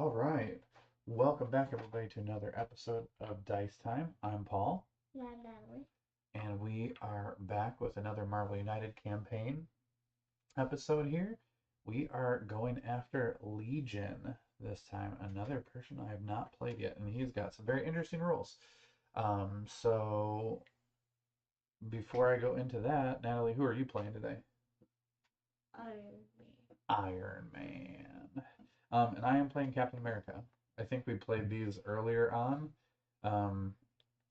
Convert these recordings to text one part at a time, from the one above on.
All right. Welcome back, everybody, to another episode of Dice Time. I'm Paul, Yeah, Natalie. and we are back with another Marvel United campaign episode here. We are going after Legion this time, another person I have not played yet, and he's got some very interesting rules. So before I go into that, Natalie, who are you playing today? Iron Man. Iron Man. And I am playing Captain America. I think we played these earlier on. Um,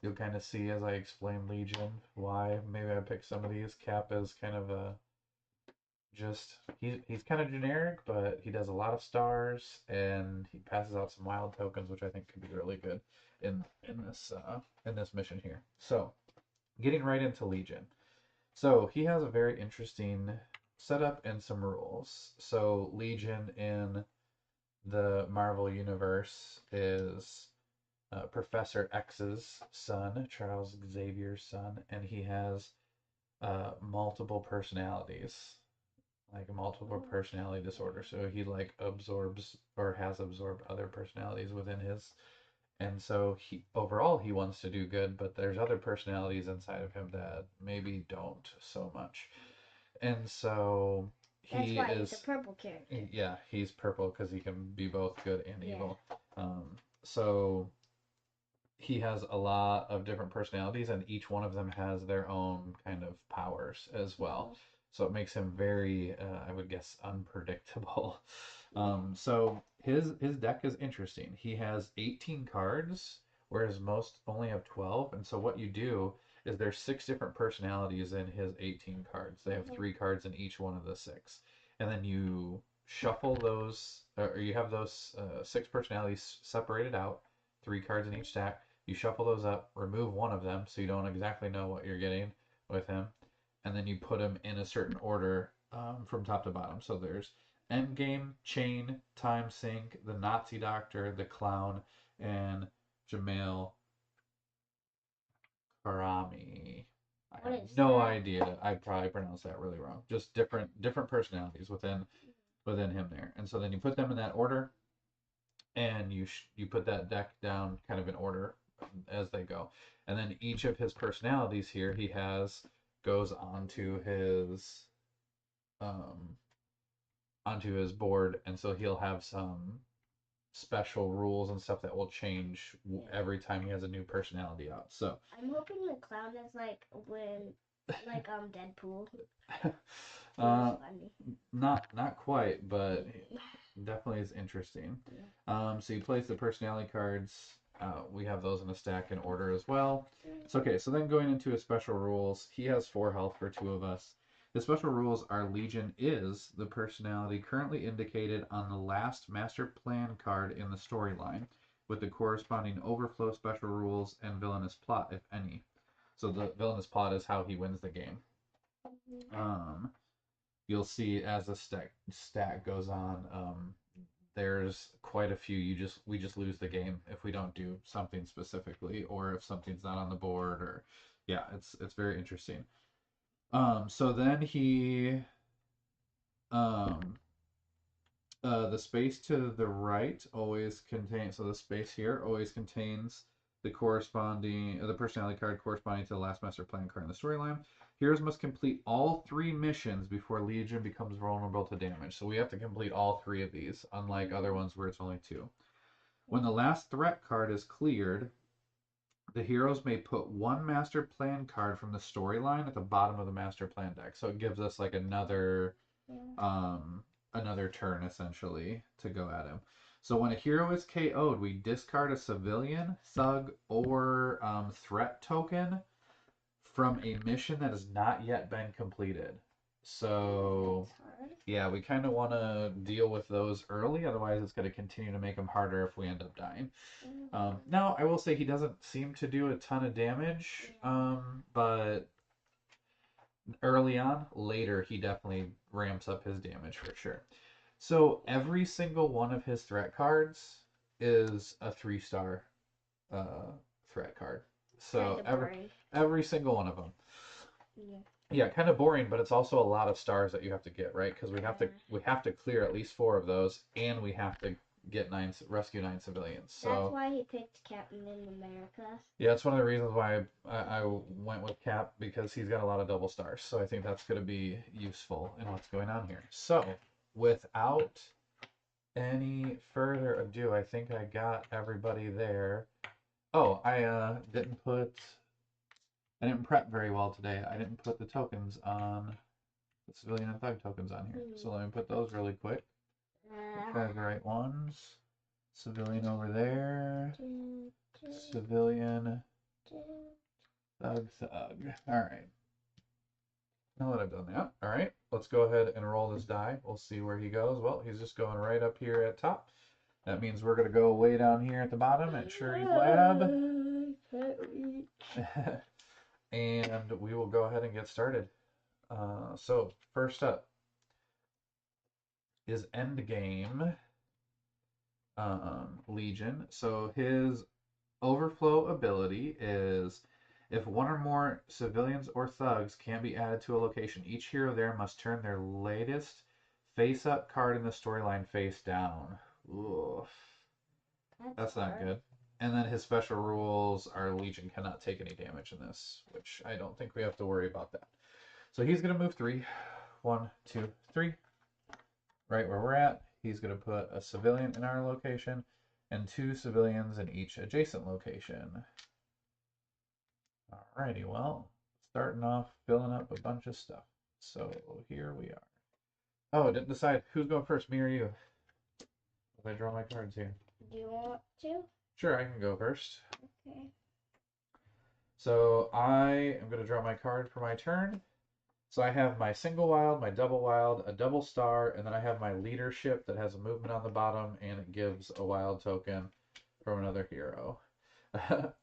you'll kind of see as I explain Legion why maybe I picked some of these. Cap is kind of a just he's kind of generic, but he does a lot of stars and he passes out some wild tokens, which I think could be really good in this mission here. So getting right into Legion. So he has a very interesting setup and some rules. So Legion in the Marvel universe is Professor X's son, Charles Xavier's son, and he has multiple personalities, like a multiple personality disorder. So he like absorbs or has absorbed other personalities within his, and so he overall he wants to do good, but there's other personalities inside of him that maybe don't so much, and so That's he why he's a is purple character. yeah, he's purple because he can be both good and Yeah. evil. So he has a lot of different personalities, and each one of them has their own kind of powers as well. So it makes him very, I would guess, unpredictable. So his deck is interesting. He has 18 cards, whereas most only have 12. And so what you do is there's six different personalities in his 18 cards. They have three cards in each one of the six, and then you shuffle those, or you have those six personalities separated out, three cards in each stack. You shuffle those up, remove one of them so you don't exactly know what you're getting with him, and then you put them in a certain order from top to bottom. So there's Endgame, Chain, Time Sync, the Nazi Doctor, the Clown, and Jamel Karami. I What have is no that? idea. I probably pronounced that really wrong. Just different personalities within him there. And so then you put them in that order, and you put that deck down kind of in order as they go. And then each of his personalities here he has goes um onto his board, and so he'll have some special rules and stuff that will change every time he has a new personality out. So I'm hoping the clown is like Deadpool. uh, not quite, but definitely is interesting. So you place the personality cards. We have those in a stack in order as well. It's okay. So then going into his special rules, he has 4 health for two of us. The special rules are Legion is the personality currently indicated on the last master plan card in the storyline, with the corresponding overflow special rules and villainous plot, if any. So the villainous plot is how he wins the game. Um, you'll see as the stack goes on. There's quite a few. We just lose the game if we don't do something specifically, or if something's not on the board, or yeah, it's very interesting. So then he um the space to the right always contains, so the space here always contains the personality card corresponding to the last master plan card in the storyline. Heroes must complete all 3 missions before Legion becomes vulnerable to damage. So we have to complete all 3 of these, unlike other ones where it's only 2. When the last threat card is cleared, the heroes may put 1 master plan card from the storyline at the bottom of the master plan deck. So it gives us like another turn essentially to go at him. So when a hero is KO'd, we discard a civilian, thug, or threat token from a mission that has not yet been completed. So yeah, we kind of want to deal with those early, otherwise it's going to continue to make them harder if we end up dying. Now, I will say he doesn't seem to do a ton of damage, but early on, later he definitely ramps up his damage for sure. So every single one of his threat cards is a 3-star threat card. So every single one of them. Yeah, kind of boring, but it's also a lot of stars that you have to get, right? Because we have to clear at least 4 of those, and we have to rescue 9 civilians. That's So why he picked Captain America. yeah, that's one of the reasons why I went with Cap, because he's got a lot of double stars. So I think that's going to be useful in what's going on here. So without any further ado, I think I got everybody there. Oh, I didn't prep very well today. I didn't put the tokens on, the civilian and thug tokens on here. So let me put those really quick. Make sure I have the right ones. Civilian over there. Civilian. Thug. Alright. Now that I've done that, alright, let's go ahead and roll this die. We'll see where he goes. Well, he's just going right up here at top. That means we're going to go way down here at the bottom at Shuri's lab. And we will go ahead and get started. So, first up is Endgame Legion. So, his overflow ability is if one or more civilians or thugs can be added to a location, each hero there must turn their latest face-up card in the storyline face down. Oof. That's not good. And then his special rules are Legion cannot take any damage in this, which I don't think we have to worry about that. So he's going to move 3. 1, 2, 3. Right where we're at. He's going to put a civilian in our location and 2 civilians in each adjacent location. Alrighty, well, starting off filling up a bunch of stuff. So here we are. Oh, I didn't decide who's going first, me or you. If I draw my cards here. Do you want to? Sure, I can go first. Okay. So I am going to draw my card for my turn. So I have my single wild, my double wild, a double star, and then I have my leadership that has a movement on the bottom, and it gives a wild token from another hero.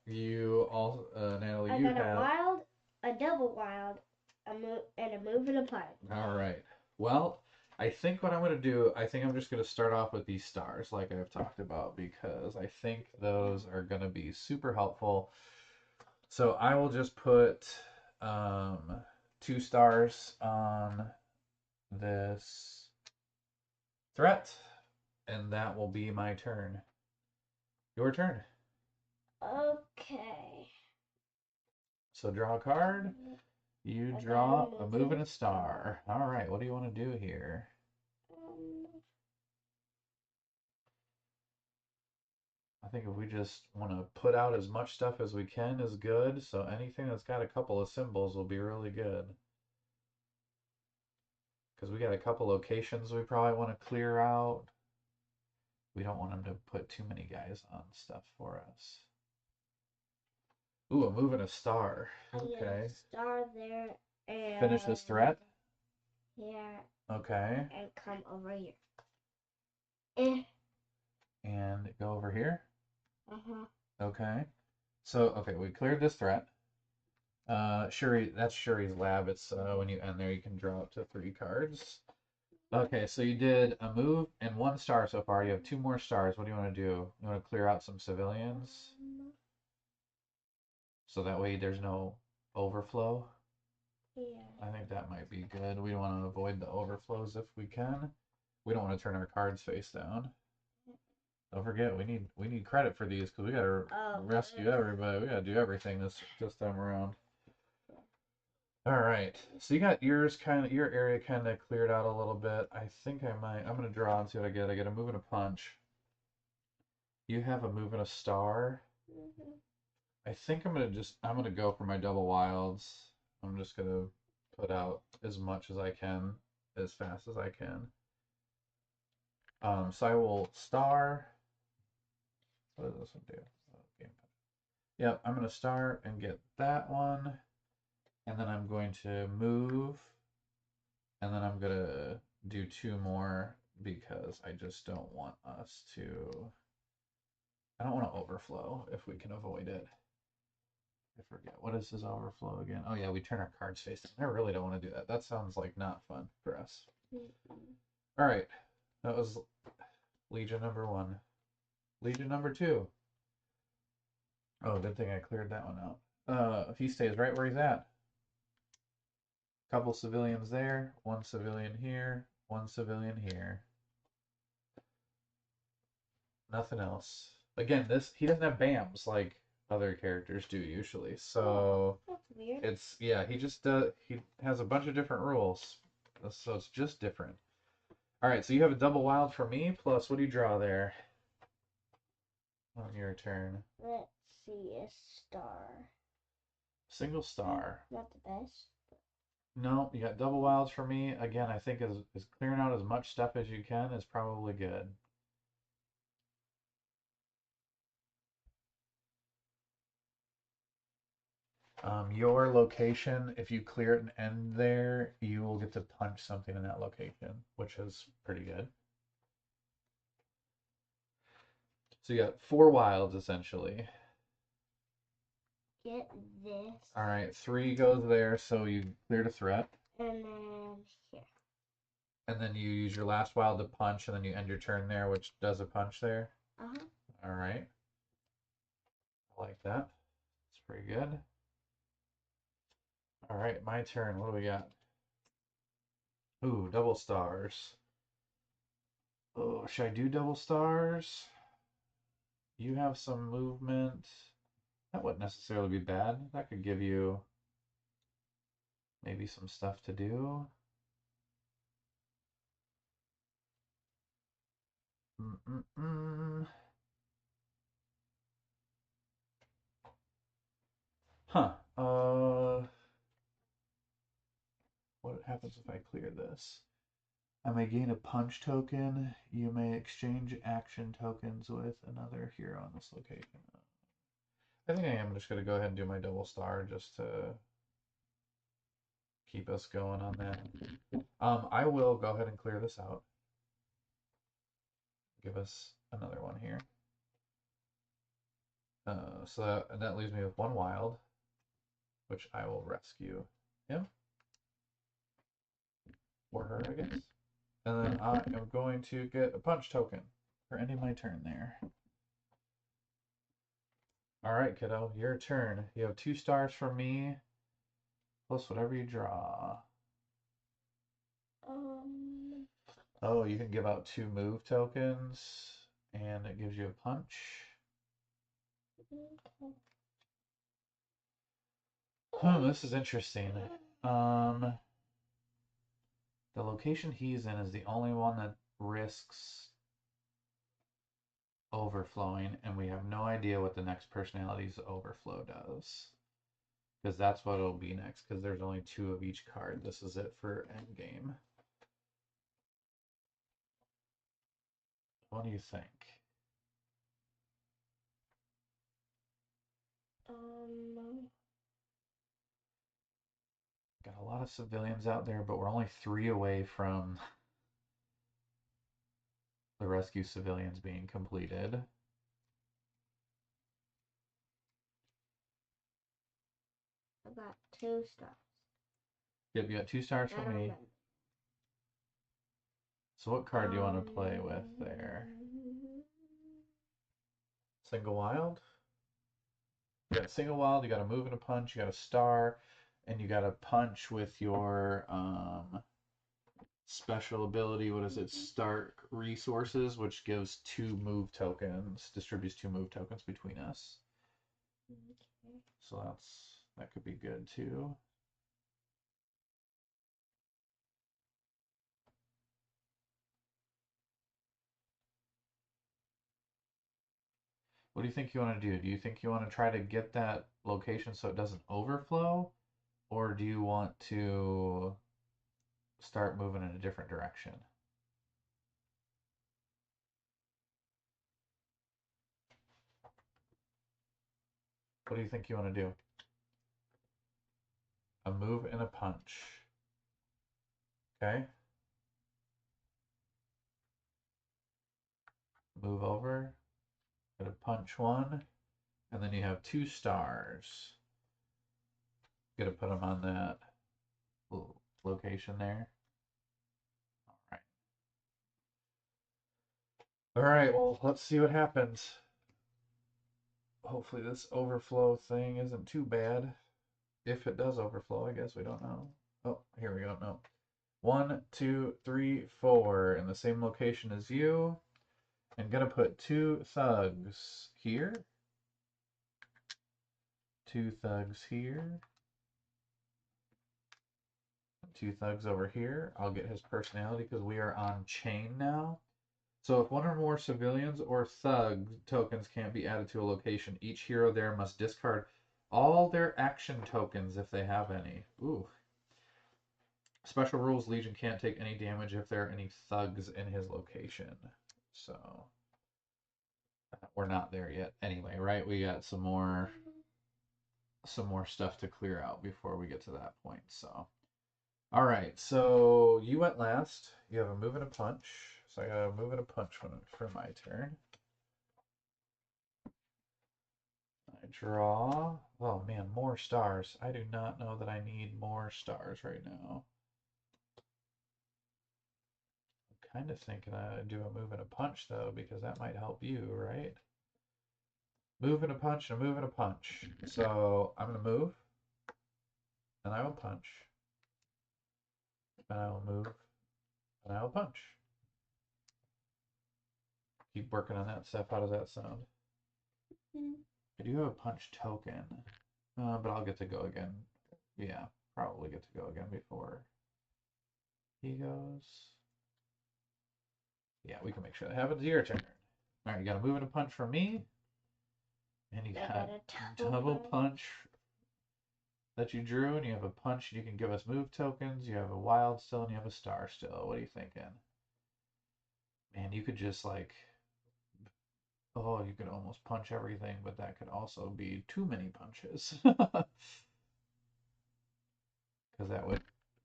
You also, Natalie, you have... I got a wild, a double wild, and a move and a punt. All right. Well, I think what I'm going to do, I think I'm just going to start off with these stars like I've talked about, because I think those are going to be super helpful. So I will just put 2 stars on this threat, and that will be my turn. Your turn. Okay. So draw a card. You draw a move and a star. All right, what do you want to do here? I think if we just want to put out as much stuff as we can is good. So anything that's got a couple of symbols will be really good. Because we got a couple locations we probably want to clear out. We don't want them to put too many guys on stuff for us. Ooh, a move and a star. Okay. Star there and finish this threat. Here. Okay. And come over here. And go over here. Uh-huh. Okay. So, okay, we cleared this threat. Shuri, that's Shuri's lab. It's when you end there, you can draw up to 3 cards. Okay, so you did a move and 1 star so far. You have 2 more stars. What do you want to do? You want to clear out some civilians? So that way there's no overflow? Yeah. I think that might be good. We want to avoid the overflows if we can. We don't want to turn our cards face down. Don't forget, we need credit for these because we gotta rescue everybody. We gotta do everything this time around. All right, so you got your area kind of cleared out a little bit. I think I'm gonna draw and see what I get. I get a move and a punch. You have a move and a star. I think I'm gonna go for my double wilds. I'm just gonna put out as much as I can, as fast as I can. So I will star. What does this one do? Yep, I'm going to start and get that one. And then I'm going to move. And then I'm going to do 2 more because I just don't want us to... I don't want to overflow if we can avoid it. I forget. What is this overflow again? Oh yeah, we turn our cards face down. I really don't want to do that. That sounds like not fun for us. All right. That was Legion number 1. Legion number 2. Oh, good thing I cleared that one out. He stays right where he's at. Couple civilians there, 1 civilian here, 1 civilian here. Nothing else. Again, this he doesn't have BAMs like other characters do usually. So That's weird. it's yeah, he has a bunch of different rules. So it's just different. All right, so you have a double wild for me. Plus, what do you draw there on your turn? Let's see, a star. Single star. Not the best. No, you got double wilds for me. Again, I think is clearing out as much stuff as you can is probably good. Your location, if you clear it and end there, you will get to punch something in that location, which is pretty good. So you got 4 wilds essentially. Get this. All right, 3 goes there, so you cleared a threat. And then here. And then you use your last wild to punch, and then you end your turn there, which does a punch there. Uh-huh. All right. I like that. It's pretty good. All right, my turn. What do we got? Ooh, double stars. Oh, should I do double stars? You have some movement. That wouldn't necessarily be bad. That could give you maybe some stuff to do. Mm-mm-mm. Huh. What happens if I clear this? I may gain a punch token. You may exchange action tokens with another hero on this location. I think I am just going to go ahead and do my double star just to keep us going on that. I will go ahead and clear this out. Give us another one here. And that leaves me with 1 wild, which I will rescue him. Or her, I guess. And then I am going to get a punch token for ending my turn there. All right, kiddo, your turn. You have 2 stars from me, plus whatever you draw. Oh, you can give out 2 move tokens, and it gives you a punch. This is interesting. The location he's in is the only one that risks overflowing, and we have no idea what the next personality's overflow does. Because that's what it'll be next, because there's only 2 of each card. This is it for endgame. What do you think? Got a lot of civilians out there, but we're only 3 away from the rescue civilians being completed. I got 2 stars. Yep, you got 2 stars for me. So what card do you want to play with there? Single wild? You got single wild, you got a move and a punch, you got a star, and you got a punch with your special ability. What is it? Stark resources, which gives 2 move tokens, distributes 2 move tokens between us. Okay. So that could be good too. What do you think you want to do? Do you think you want to try to get that location so it doesn't overflow? Or do you want to start moving in a different direction? What do you think you want to do? A move and a punch. Okay. Move over. Get a punch 1. And then you have 2 stars. Gonna put them on that location there. All right. All right, well, let's see what happens. Hopefully this overflow thing isn't too bad. If it does overflow, I guess we don't know. Oh, here we go. No. 1, 2, 3, 4 in the same location as you. I'm gonna put 2 thugs here, 2 thugs here, 2 thugs over here. I'll get his personality because we are on chain now. So if one or more civilians or thug tokens can't be added to a location, each hero there must discard all their action tokens if they have any. Ooh. Special rules, Legion can't take any damage if there are any thugs in his location. So we're not there yet anyway, right? We got some more stuff to clear out before we get to that point. So all right, so you went last. You have a move and a punch. So I got a move and a punch for my turn. I draw. Oh man, more stars. I do not know that I need more stars right now. I'm kind of thinking I do a move and a punch though, because that might help you, right? Move and a punch and a move and a punch. So I'm gonna move, and I will punch, and I will move, and I will punch. Keep working on that stuff. How does that sound? I do have a punch token, but I'll get to go again. Yeah, probably get to go again before he goes. Yeah, we can make sure that happens. Your turn. All right, you got a move and a punch for me, and you got a double punch that you drew, and you have a punch. You can give us move tokens. You have a wild still, and you have a star still. What are you thinking? Man, you could just like, oh, you could almost punch everything, but that could also be too many punches. Because that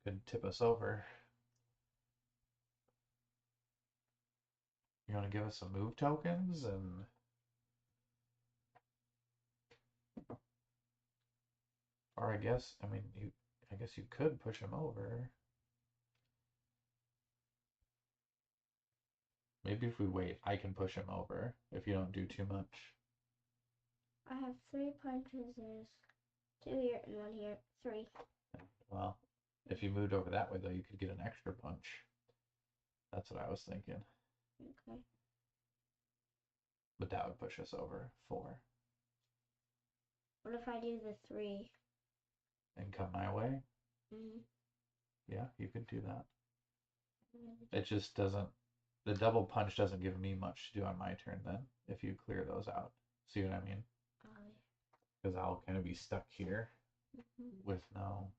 could tip us over. You want to give us some move tokens and or I guess you could push him over. Maybe if we wait, I can push him over if you don't do too much. I have 3 punches. There's 2 here and 1 here. 3. Well, if you moved over that way though, you could get an extra punch. That's what I was thinking. Okay. But that would push us over 4. What if I do the 3? And come my way? Mm-hmm. Yeah, you could do that. It just doesn't. The double punch doesn't give me much to do on my turn then, if you clear those out. See what I mean? Because I'll kind of be stuck here with no.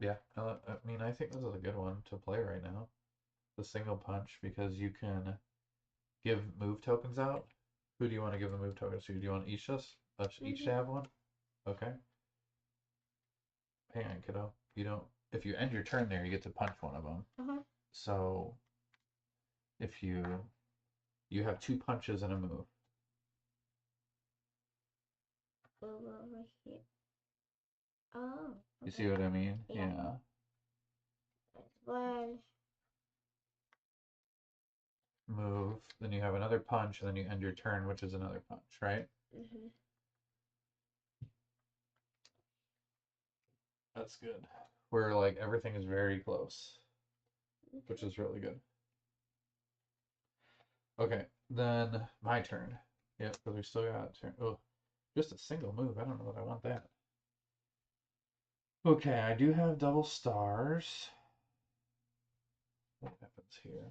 Yeah, I mean, I think this is a good one to play right now. The single punch, because you can give move tokens out. Who do you want to give the move tokens to? Do you want each each to have one? Okay. Hang on, kiddo. You don't. If you end your turn there, you get to punch one of them. So if you have 2 punches and a move. Move over here. Oh. Okay. You see what I mean? Yeah. That's 1. Move, then you have another punch, and then you end your turn, which is another punch, right? Mm-hmm. That's good. Where like everything is very close, which is really good. Okay, then my turn. Yep, because we still got turn. Oh, just a single move. I don't know that I want that. Okay, I do have double stars. What happens here?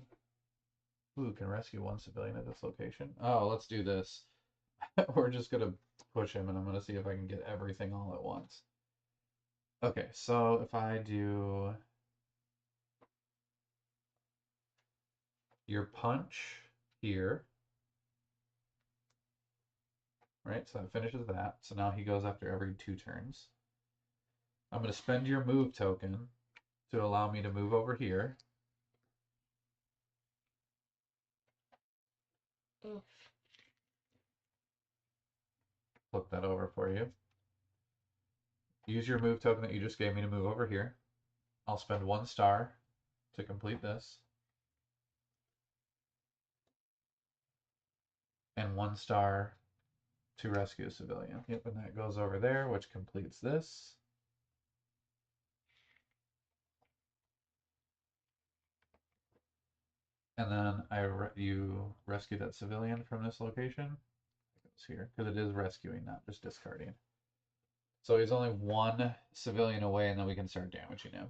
Ooh, can rescue 1 civilian at this location. Oh, let's do this. We're just gonna push him, and I'm gonna see if I can get everything all at once. Okay, so if I do your punch here, right? So that finishes that. So now he goes after every 2 turns. I'm going to spend your move token to allow me to move over here. Flip that over for you. Use your move token that you just gave me to move over here. I'll spend 1 star to complete this. And 1 star to rescue a civilian. Yep, and that goes over there, which completes this. And then you rescue that civilian from this location. It's here because it is rescuing, not just discarding. So he's only one civilian away, and then we can start damaging him.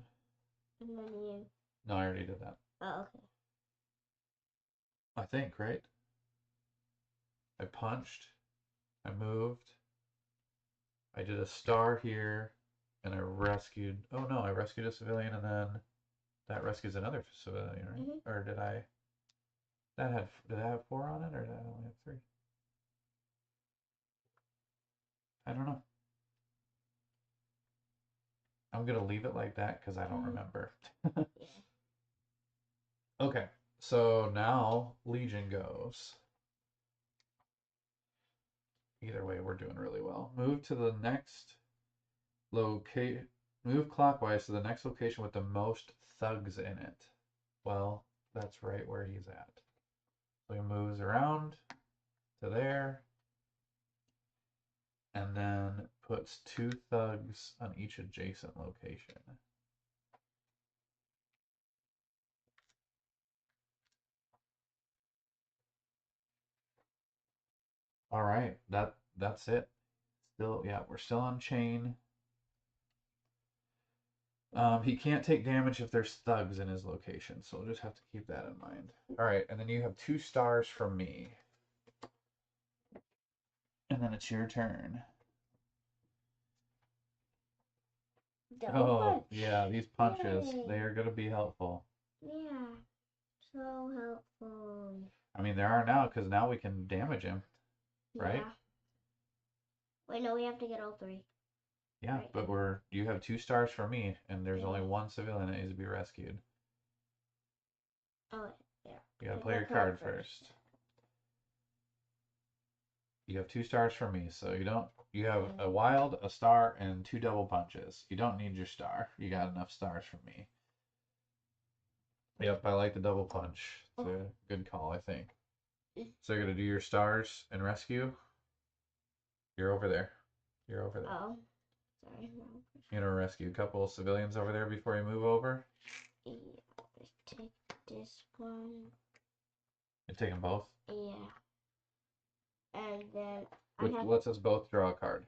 And then you. No, I already did that. Oh, okay. I think, right? I punched. I moved. I did a star here, and I rescued. Oh no, I rescued a civilian, and then that rescues another civilian, right? Mm-hmm. Or did I? Did I have 4 on it, or did I only have 3? I don't know. I'm gonna leave it like that because I don't remember. Yeah. Okay, so now Legion goes. Either way, we're doing really well. Move to the next locate. Move clockwise to the next location with the most thugs in it. Well, that's right where he's at. So he moves around to there, and then puts 2 thugs on each adjacent location. All right, that's it. Still, yeah, we're still on chain. He can't take damage if there's thugs in his location, so we'll just have to keep that in mind. All right, and then you have 2 stars from me. And then it's your turn. Double punch. Yeah, these punches, Yay. they are going to be helpful. Yeah, so helpful. I mean, there are now, because now we can damage him, right? Yeah. Wait, no, we have to get all 3. Yeah, right. But you have 2 stars from me, and there's Yeah. only 1 civilian that needs to be rescued. Oh, yeah. You gotta play your card first. You have 2 stars from me, so you have a wild, a star, and 2 double punches. You don't need your star. You got enough stars from me. Yep, I like the double punch. It's a good call, I think. So you're gonna do your stars and rescue? You're over there. You're over there. Oh, sorry. You're gonna rescue a couple of civilians over there before you move over? Yeah, take this one. You take them both? Yeah. And then Which lets us both draw a card.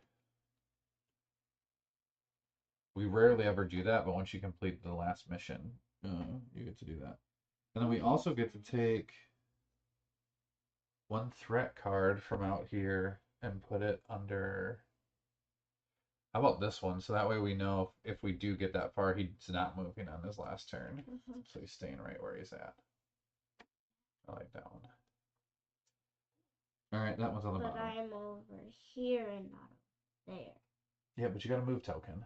We rarely ever do that, but once you complete the last mission, you get to do that. And then we also get to take 1 threat card from out here and put it under. How about this one? So that way we know if we do get that far, he's not moving on his last turn. So he's staying right where he's at. I like that one. All right, that one's on the bottom. But I'm over here and not over there. Yeah, but you got a move token.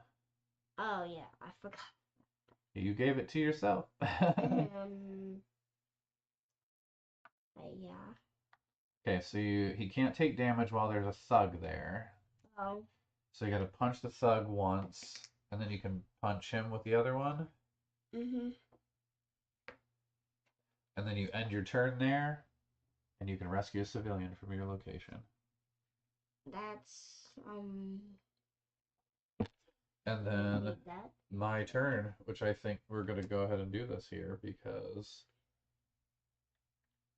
Oh, yeah, I forgot. You gave it to yourself. Yeah. Okay, so he can't take damage while there's a thug there. Oh. So you got to punch the thug once, and then you can punch him with the other one. Mm-hmm. And then you end your turn there, and you can rescue a civilian from your location. That's And then my turn, which I think we're gonna go ahead and do this here because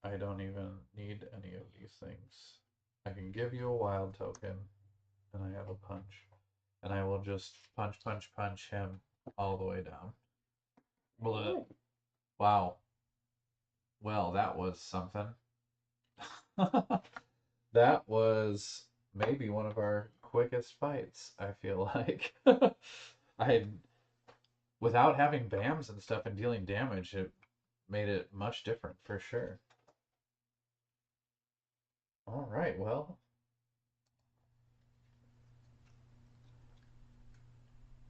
I don't even need any of these things. I can give you a wild token, and I have a punch. And I will just punch him all the way down. Wow. Well, that was something. That was maybe one of our quickest fights, I feel like. Without having BAMs and stuff and dealing damage, it made it much different for sure. All right, well.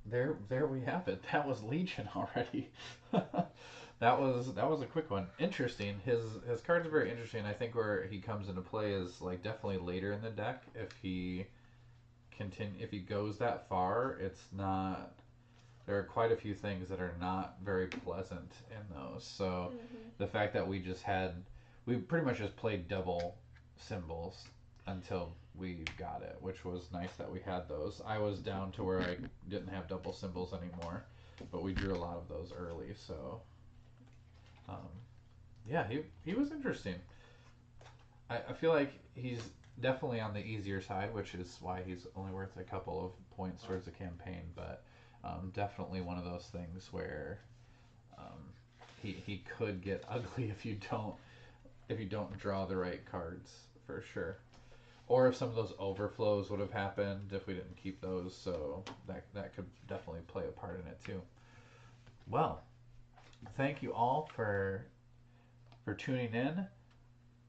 There we have it. That was Legion already. That was a quick one. Interesting. His cards are very interesting. I think where he comes into play is like definitely later in the deck. If he goes that far, it's not. There are quite a few things that are not very pleasant in those. So the fact that we pretty much just played double symbols until we got it, which was nice that we had those. I was down to where I didn't have double symbols anymore, but we drew a lot of those early. So um, yeah, he was interesting. I feel like he's definitely on the easier side, which is why he's only worth a couple of points towards the campaign. But definitely one of those things where um, he could get ugly if you don't draw the right cards for sure. Or if some of those overflows would have happened if we didn't keep those, so that could definitely play a part in it too. Well, thank you all for tuning in.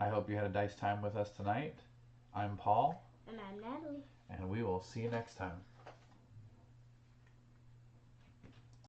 I hope you had a nice time with us tonight. I'm Paul, And I'm Natalie. and we will see you next time.